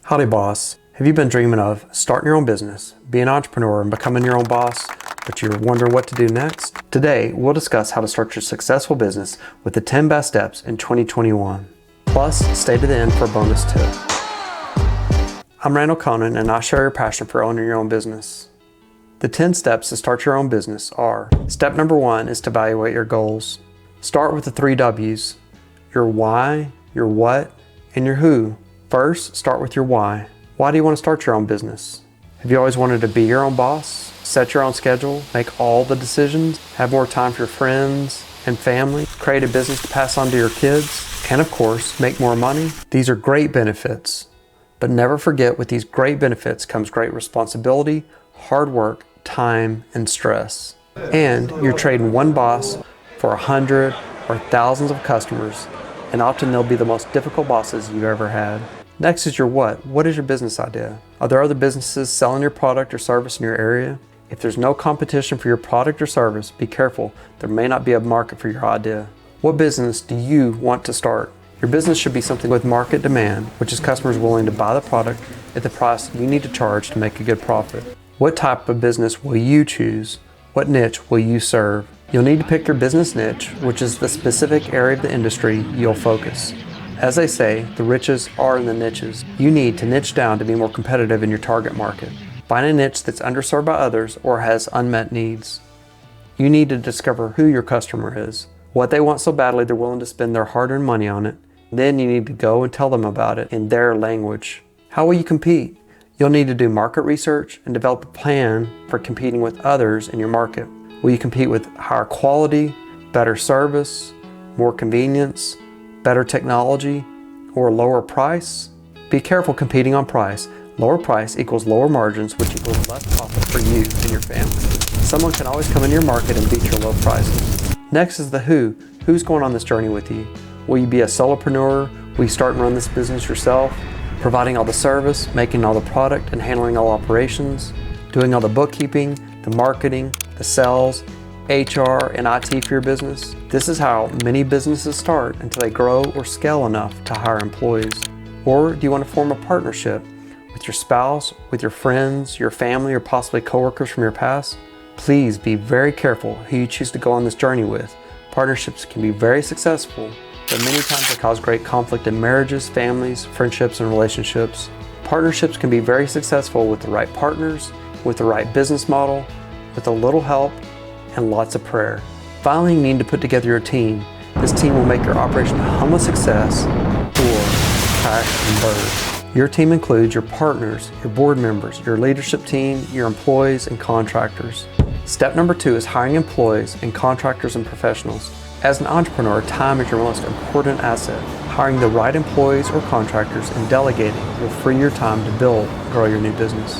Howdy boss. Have you been dreaming of starting your own business, being an entrepreneur and becoming your own boss, but you're wondering what to do next? Today, we'll discuss how to start your successful business with the 10 best steps in 2021. Plus, stay to the end for a bonus tip. I'm Randall Conan and I share your passion for owning your own business. The 10 steps to start your own business are: step number 1 is to evaluate your goals. Start with the 3 W's: your why, your what, and your who. First, start with your why. Why do you want to start your own business? Have you always wanted to be your own boss, set your own schedule, make all the decisions, have more time for your friends and family, create a business to pass on to your kids, and of course, make more money? These are great benefits, but never forget with these great benefits comes great responsibility, hard work, time, and stress. And you're trading one boss for 100 or thousands of customers, and often they'll be the most difficult bosses you've ever had. Next is your what. What is your business idea? Are there other businesses selling your product or service in your area? If there's no competition for your product or service, be careful. There may not be a market for your idea. What business do you want to start? Your business should be something with market demand, which is customers willing to buy the product at the price you need to charge to make a good profit. What type of business will you choose? What niche will you serve? You'll need to pick your business niche, which is the specific area of the industry you'll focus. As they say, the riches are in the niches. You need to niche down to be more competitive in your target market. Find a niche that's underserved by others or has unmet needs. You need to discover who your customer is, what they want so badly they're willing to spend their hard-earned money on it. Then you need to go and tell them about it in their language. How will you compete? You'll need to do market research and develop a plan for competing with others in your market. Will you compete with higher quality, better service, more convenience, better technology, or lower price? Be careful competing on price. Lower price equals lower margins, which equals less profit for you and your family. Someone can always come into your market and beat your low prices. Next is the who. Who's going on this journey with you? Will you be a solopreneur? Will you start and run this business yourself? Providing all the service, making all the product, and handling all operations, doing all the bookkeeping, the marketing, the sales, HR, and IT for your business. This is how many businesses start until they grow or scale enough to hire employees. Or do you want to form a partnership with your spouse, with your friends, your family, or possibly coworkers from your past? Please be very careful who you choose to go on this journey with. Partnerships can be very successful, but many times they cause great conflict in marriages, families, friendships, and relationships. Partnerships can be very successful with the right partners, with the right business model, with a little help, and lots of prayer. Finally, you need to put together your team. This team will make your operation a humble success or crash and burn. Your team includes your partners, your board members, your leadership team, your employees, and contractors. Step number 2 is hiring employees and contractors and professionals. As an entrepreneur, time is your most important asset. Hiring the right employees or contractors and delegating will free your time to build and grow your new business.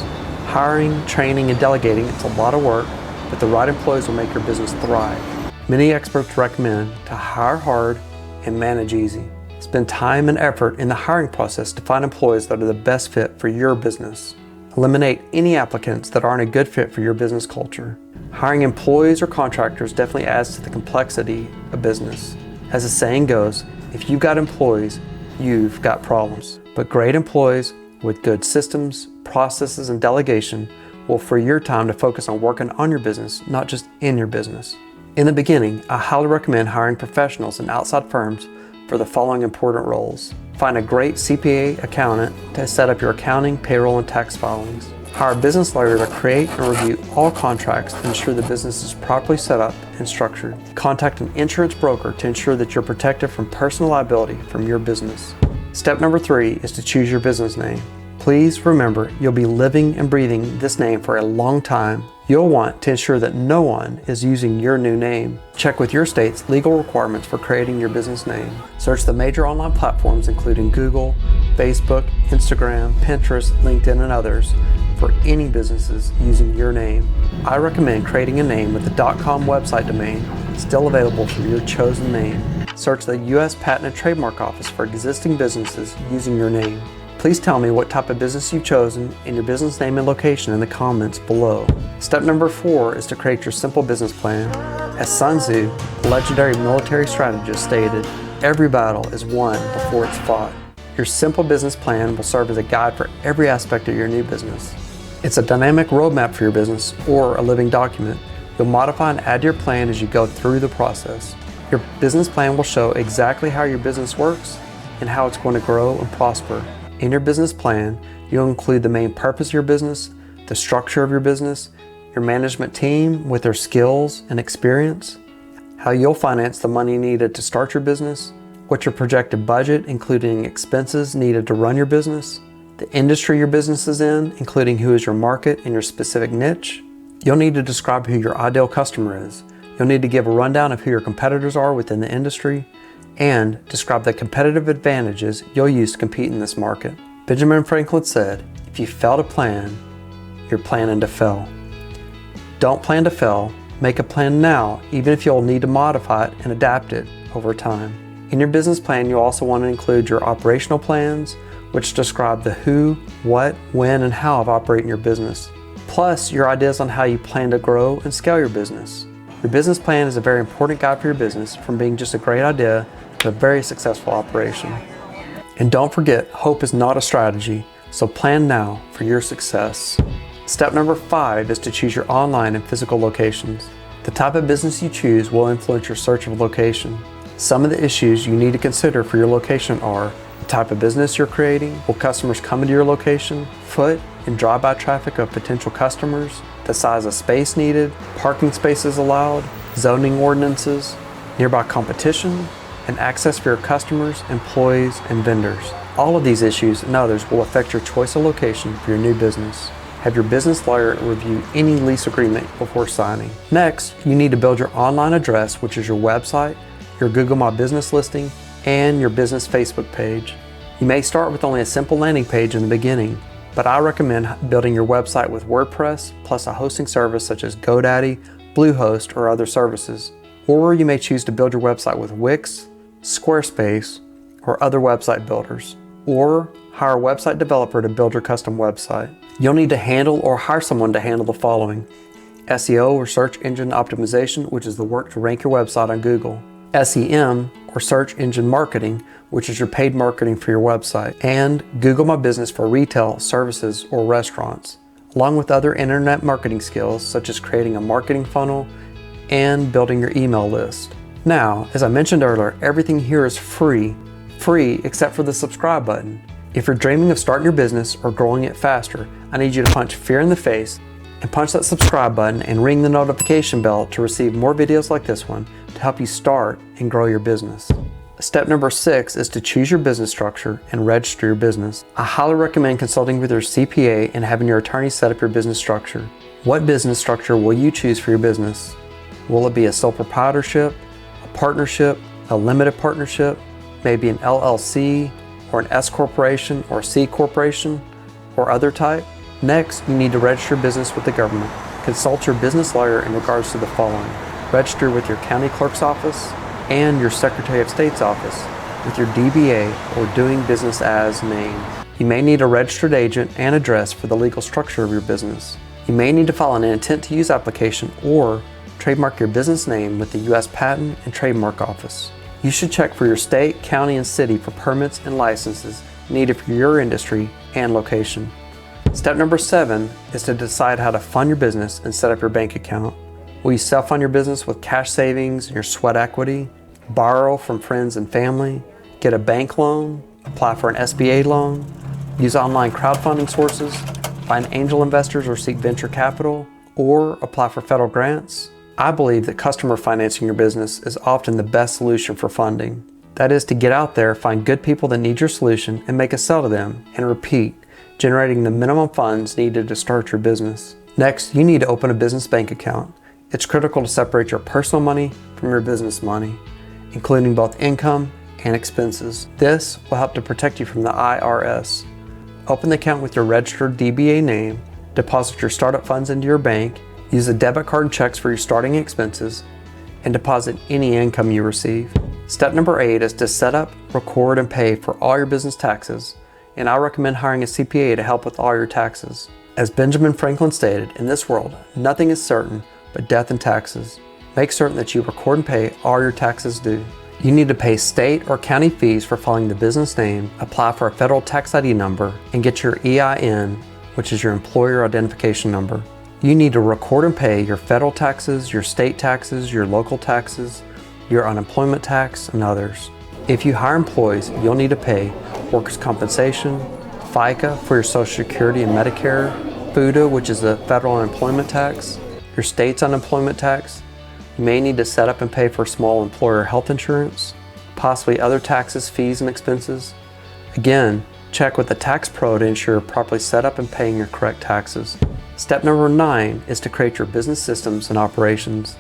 Hiring, training, and delegating, it's a lot of work, but the right employees will make your business thrive. Many experts recommend to hire hard and manage easy. Spend time and effort in the hiring process to find employees that are the best fit for your business. Eliminate any applicants that aren't a good fit for your business culture. Hiring employees or contractors definitely adds to the complexity of business. As the saying goes, if you've got employees, you've got problems. But great employees with good systems, processes, and delegation will free your time to focus on working on your business, not just in your business. In the beginning, I highly recommend hiring professionals and outside firms for the following important roles. Find a great CPA accountant to set up your accounting, payroll, and tax filings. Hire a business lawyer to create and review all contracts to ensure the business is properly set up and structured. Contact an insurance broker to ensure that you're protected from personal liability from your business. Step number 3 is to choose your business name. Please remember, you'll be living and breathing this name for a long time. You'll want to ensure that no one is using your new name. Check with your state's legal requirements for creating your business name. Search the major online platforms including Google, Facebook, Instagram, Pinterest, LinkedIn, and others for any businesses using your name. I recommend creating a name with the .com website domain still available for your chosen name. Search the U.S. Patent and Trademark Office for existing businesses using your name. Please tell me what type of business you've chosen and your business name and location in the comments below. Step number 4 is to create your simple business plan. As Sun Tzu, the legendary military strategist, stated, every battle is won before it's fought. Your simple business plan will serve as a guide for every aspect of your new business. It's a dynamic roadmap for your business or a living document. You'll modify and add to your plan as you go through the process. Your business plan will show exactly how your business works and how it's going to grow and prosper. In your business plan, you'll include the main purpose of your business, the structure of your business, your management team with their skills and experience, how you'll finance the money needed to start your business, what your projected budget, including expenses needed to run your business, the industry your business is in, including who is your market and your specific niche. You'll need to describe who your ideal customer is. You'll need to give a rundown of who your competitors are within the industry and describe the competitive advantages you'll use to compete in this market. Benjamin Franklin said, "If you fail to plan, you're planning to fail." Don't plan to fail. Make a plan now, even if you'll need to modify it and adapt it over time. In your business plan, you'll also want to include your operational plans, which describe the who, what, when, and how of operating your business, plus your ideas on how you plan to grow and scale your business. Your business plan is a very important guide for your business, from being just a great idea to a very successful operation. And don't forget, hope is not a strategy, so plan now for your success. Step number 5 is to choose your online and physical locations. The type of business you choose will influence your search of a location. Some of the issues you need to consider for your location are the type of business you're creating, will customers come into your location, foot and drive-by traffic of potential customers, the size of space needed, parking spaces allowed, zoning ordinances, nearby competition, and access for your customers, employees, and vendors. All of these issues and others will affect your choice of location for your new business. Have your business lawyer review any lease agreement before signing. Next, you need to build your online address, which is your website, your Google My Business listing, and your business Facebook page. You may start with only a simple landing page in the beginning, but I recommend building your website with WordPress plus a hosting service such as GoDaddy, Bluehost, or other services. Or you may choose to build your website with Wix, Squarespace, or other website builders. Or hire a website developer to build your custom website. You'll need to handle or hire someone to handle the following: SEO or search engine optimization, which is the work to rank your website on Google. SEM or search engine marketing, which is your paid marketing for your website. And Google My Business for retail, services, or restaurants, along with other internet marketing skills such as creating a marketing funnel and building your email list. Now, as I mentioned earlier, everything here is free except for the subscribe button. If you're dreaming of starting your business or growing it faster, I need you to punch fear in the face and punch that subscribe button and ring the notification bell to receive more videos like this one to help you start and grow your business. Step number 6 is to choose your business structure and register your business. I highly recommend consulting with your CPA and having your attorney set up your business structure. What business structure will you choose for your business? Will it be a sole proprietorship, a partnership, a limited partnership, maybe an LLC, or an S corporation or C corporation, or other type? Next, you need to register your business with the government. Consult your business lawyer in regards to the following: register with your county clerk's office and your Secretary of State's office with your DBA or doing business as name. You may need a registered agent and address for the legal structure of your business. You may need to file an intent to use application or trademark your business name with the U.S. Patent and Trademark Office. You should check for your state, county, and city for permits and licenses needed for your industry and location. Step number 7 is to decide how to fund your business and set up your bank account. Will you self-fund your business with cash savings and your sweat equity, borrow from friends and family, get a bank loan, apply for an SBA loan, use online crowdfunding sources, find angel investors or seek venture capital, or apply for federal grants? I believe that customer financing your business is often the best solution for funding. That is to get out there, find good people that need your solution, and make a sell to them, and repeat, generating the minimum funds needed to start your business. Next, you need to open a business bank account. It's critical to separate your personal money from your business money, including both income and expenses. This will help to protect you from the IRS. Open the account with your registered DBA name, deposit your startup funds into your bank, use a debit card and checks for your starting expenses, and deposit any income you receive. Step number 8 is to set up, record, and pay for all your business taxes, and I recommend hiring a CPA to help with all your taxes. As Benjamin Franklin stated, in this world, nothing is certain but death and taxes. Make certain that you record and pay all your taxes due. You need to pay state or county fees for filing the business name, apply for a federal tax ID number, and get your EIN, which is your employer identification number. You need to record and pay your federal taxes, your state taxes, your local taxes, your unemployment tax, and others. If you hire employees, you'll need to pay workers' compensation, FICA for your Social Security and Medicare, FUTA, which is the federal unemployment tax, your state's unemployment tax. You may need to set up and pay for small employer health insurance, possibly other taxes, fees, and expenses. Again, check with the tax pro to ensure you're properly set up and paying your correct taxes. Step number 9 is to create your business systems and operations.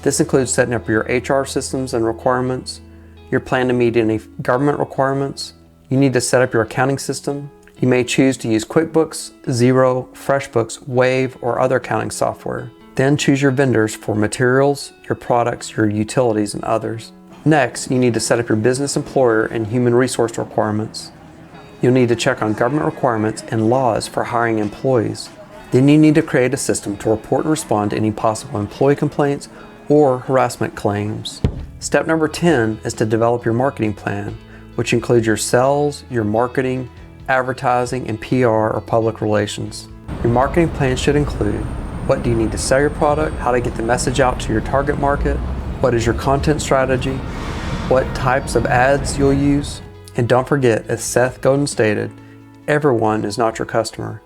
This includes setting up your HR systems and requirements, your plan to meet any government requirements. You need to set up your accounting system. You may choose to use QuickBooks, Xero, FreshBooks, Wave, or other accounting software. Then choose your vendors for materials, your products, your utilities, and others. Next, you need to set up your business employer and human resource requirements. You'll need to check on government requirements and laws for hiring employees. Then you need to create a system to report and respond to any possible employee complaints or harassment claims. Step number 10 is to develop your marketing plan, which includes your sales, your marketing, advertising, and PR or public relations. Your marketing plan should include what do you need to sell your product, how to get the message out to your target market, what is your content strategy, what types of ads you'll use, and don't forget, as Seth Godin stated, everyone is not your customer.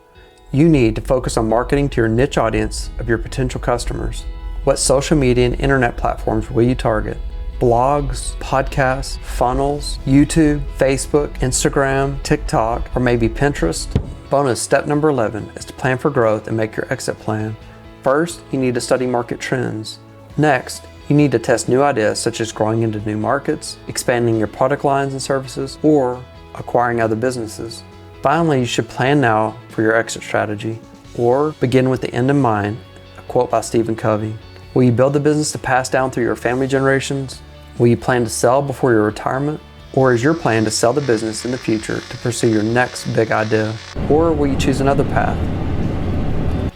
You need to focus on marketing to your niche audience of your potential customers. What social media and internet platforms will you target? Blogs, podcasts, funnels, YouTube, Facebook, Instagram, TikTok, or maybe Pinterest? Bonus step number 11 is to plan for growth and make your exit plan. First, you need to study market trends. Next, you need to test new ideas such as growing into new markets, expanding your product lines and services, or acquiring other businesses. Finally, you should plan now for your exit strategy, or begin with the end in mind, a quote by Stephen Covey. Will you build the business to pass down through your family generations? Will you plan to sell before your retirement? Or is your plan to sell the business in the future to pursue your next big idea? Or will you choose another path?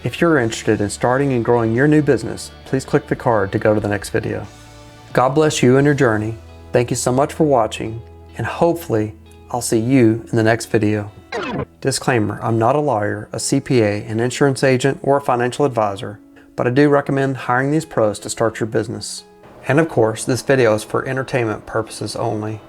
If you're interested in starting and growing your new business, please click the card to go to the next video. God bless you and your journey. Thank you so much for watching, and hopefully I'll see you in the next video. Disclaimer, I'm not a lawyer, a CPA, an insurance agent, or a financial advisor, but I do recommend hiring these pros to start your business. And of course, this video is for entertainment purposes only.